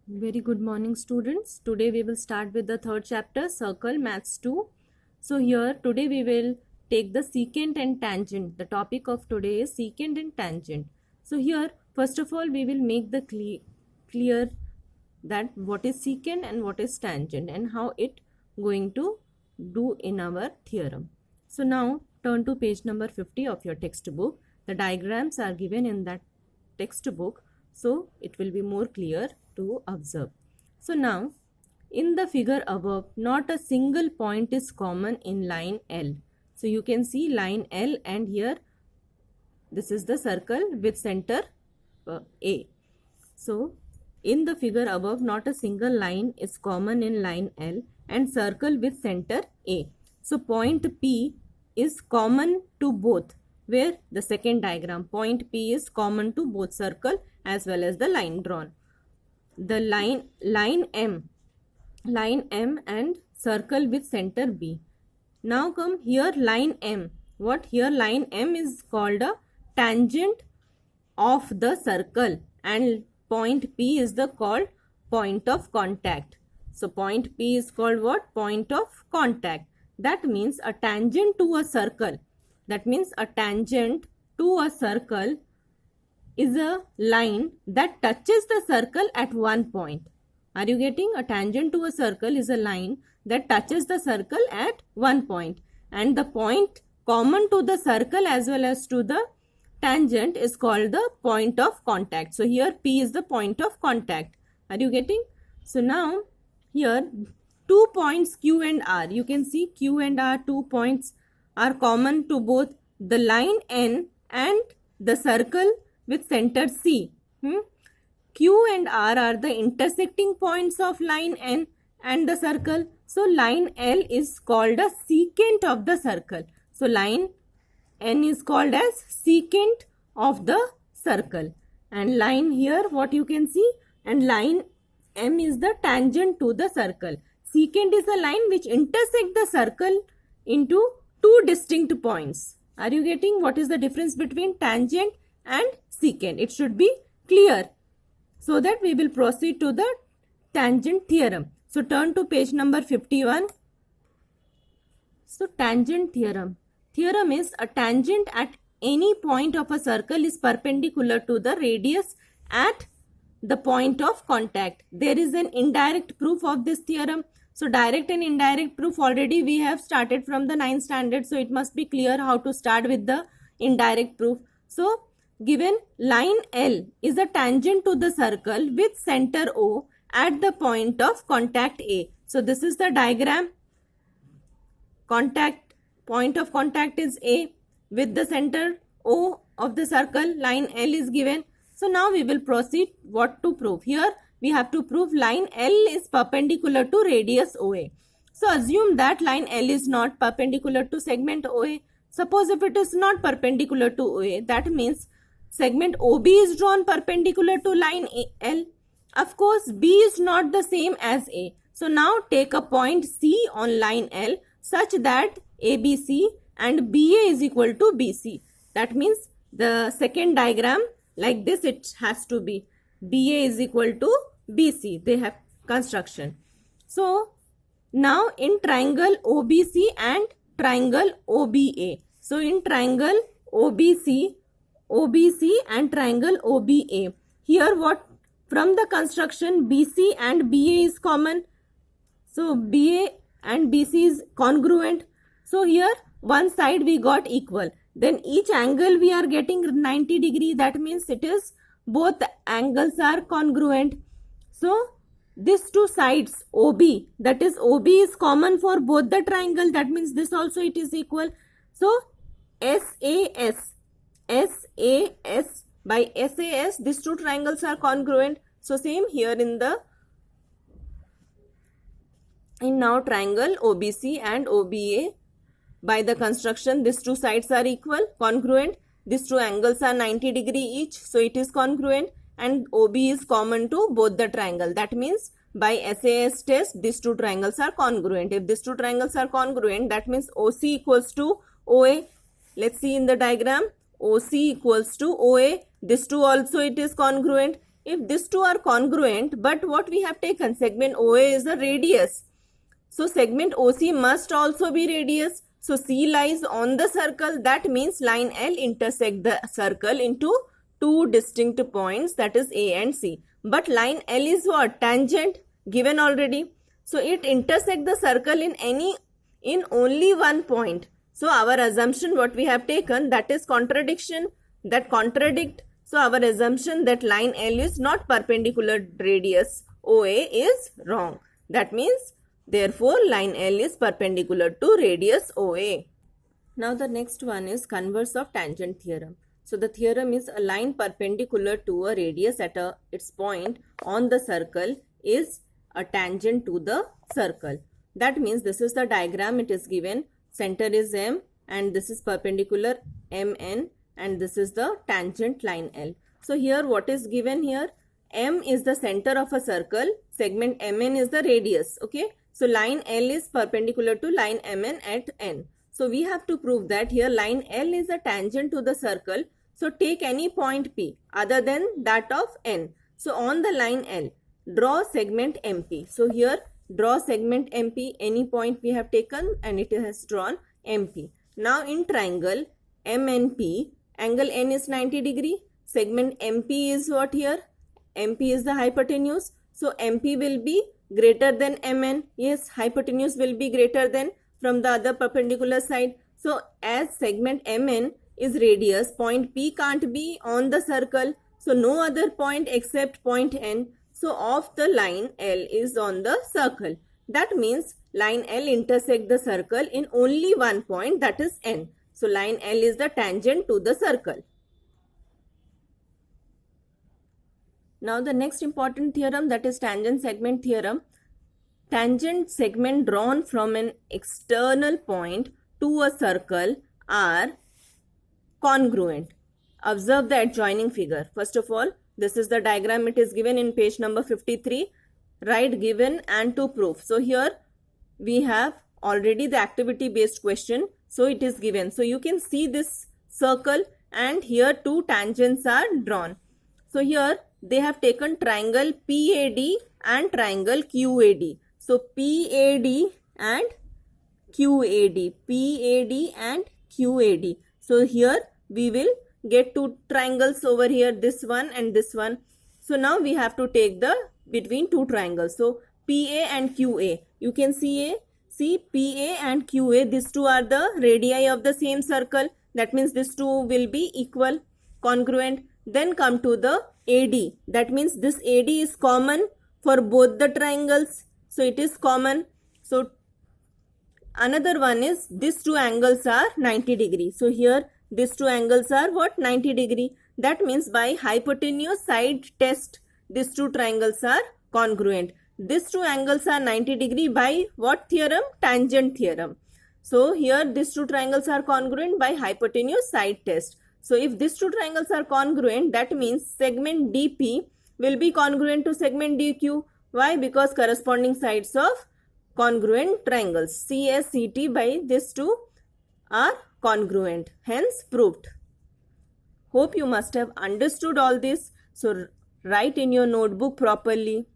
Very good morning, students. Today we will start with the third chapter, Circle Maths 2. So here today we will take the secant and tangent. The topic of today is secant and tangent. So here first of all we will make the clear that what is secant and what is tangent and how it going to do in our theorem. So now turn to page number 50 of your textbook. The diagrams are given in that textbook, so it will be more clear to observe. So now in the figure above, not a single point is common in line L. So you can see line L, and here this is the circle with center A. So in the figure above, not a single line is common in line L and circle with center A. So point P is common to both, where the second diagram, point P is common to both circle as well as the line drawn. The line M and circle with center B. Now come here line M. What here line M is called a tangent of the circle, and point P is the called point of contact. So point P is called what? Point of contact. That means a tangent to a circle. That means a tangent to a circle is a line that touches the circle at one point. Are you getting? A tangent to a circle is a line that touches the circle at one point, and the point common to the circle as well as to the tangent is called the point of contact. So here P is the point of contact. Are you getting? So now here 2 points Q and R. You can see Q and R, 2 points are common to both the line N and the circle with center C. Q and R are the intersecting points of line N and the circle. So line L is called a secant of the circle. So line N is called as secant of the circle. And line here what you can see, and line M is the tangent to the circle. Secant is a line which intersect the circle into two distinct points. Are you getting what is the difference between tangent and secant? It should be clear, so that we will proceed to the tangent theorem. So turn to page number 51. So tangent theorem. Theorem is a tangent at any point of a circle is perpendicular to the radius at the point of contact. There is an indirect proof of this theorem. So direct and indirect proof already we have started from the 9th standard. So it must be clear how to start with the indirect proof. So given line L is a tangent to the circle with center O at the point of contact A. So this is the diagram. Point of contact is A with the center O of the circle. Line L is given. So now we will proceed what to prove. Here we have to prove line L is perpendicular to radius OA. So assume that line L is not perpendicular to segment OA. Suppose if it is not perpendicular to OA, that means segment OB is drawn perpendicular to line L. Of course, B is not the same as A. So now take a point C on line L such that ABC and BA is equal to BC. That means the second diagram like this it has to be. BA is equal to BC. They have construction. So now in triangle OBC and triangle OBA. So in triangle OBC and triangle OBA. Here what? From the construction BC and BA is common. So BA and BC is congruent. So here one side we got equal. Then each angle we are getting 90 degree. That means it is both angles are congruent. So these two sides OB, that is OB is common for both the triangle. That means this also it is equal. So SAS by SAS, these two triangles are congruent. So same here in now triangle OBC and OBA. By the construction, these two sides are equal, congruent. These two angles are 90 degree each, so it is congruent, and OB is common to both the triangle. That means by SAS test, these two triangles are congruent. If these two triangles are congruent, that means OC equals to OA. Let's see in the diagram. OC equals to OA. This two also it is congruent. if these two are congruent, but what we have taken, segment OA is a radius. So segment OC must also be radius. So C lies on the circle. That means line L intersect the circle into two distinct points, that is A and C. But line L is what? Tangent, given already. So it intersect the circle in only one point. So our assumption what we have taken, that is contradiction, that contradict. So our assumption that line L is not perpendicular radius OA is wrong. That means therefore line L is perpendicular to radius OA. Now the next one is converse of tangent theorem. So the theorem is a line perpendicular to a radius at its point on the circle is a tangent to the circle. That means this is the diagram, it is given, center is M and this is perpendicular MN and this is the tangent line L. So here what is given here? M is the center of a circle, segment MN is the radius, okay. So line L is perpendicular to line MN at N. So we have to prove that here line L is a tangent to the circle. So take any point P other than that of N. So on the line L, draw segment MP. So here draw segment MP, any point we have taken and it has drawn MP. Now in triangle MNP, angle N is 90 degree. Segment MP is what here? MP is the hypotenuse. So MP will be greater than MN. Yes, hypotenuse will be greater than from the other perpendicular side. So as segment MN is radius, point P can't be on the circle. So no other point except point N. So of the line L is on the circle. That means line L intersect the circle in only one point, that is N. So line L is the tangent to the circle. Now the next important theorem, that is tangent segment theorem. Tangent segment drawn from an external point to a circle are congruent. Observe the adjoining figure. First of all, this is the diagram, it is given in page number 53. Write given and to prove. So here we have already the activity based question. So it is given. So you can see this circle and here two tangents are drawn. So here they have taken triangle PAD and triangle QAD. So PAD and QAD. PAD and QAD. So here we will get two triangles over here, this one and this one. So now we have to take the between two triangles. So PA and QA. You can see PA and QA. These two are the radii of the same circle. That means these two will be equal, congruent. Then come to the AD. That means this AD is common for both the triangles. So it is common. So another one is these two angles are 90 degree. So here these two angles are what? 90 degree. That means by hypotenuse side test, these two triangles are congruent. These two angles are 90 degree by what theorem? Tangent theorem. So here these two triangles are congruent by hypotenuse side test. So if these two triangles are congruent, that means segment DP will be congruent to segment DQ. Why? Because corresponding sides of congruent triangles CSCT by these two are congruent. Hence proved. Hope you must have understood all this. So write in your notebook properly.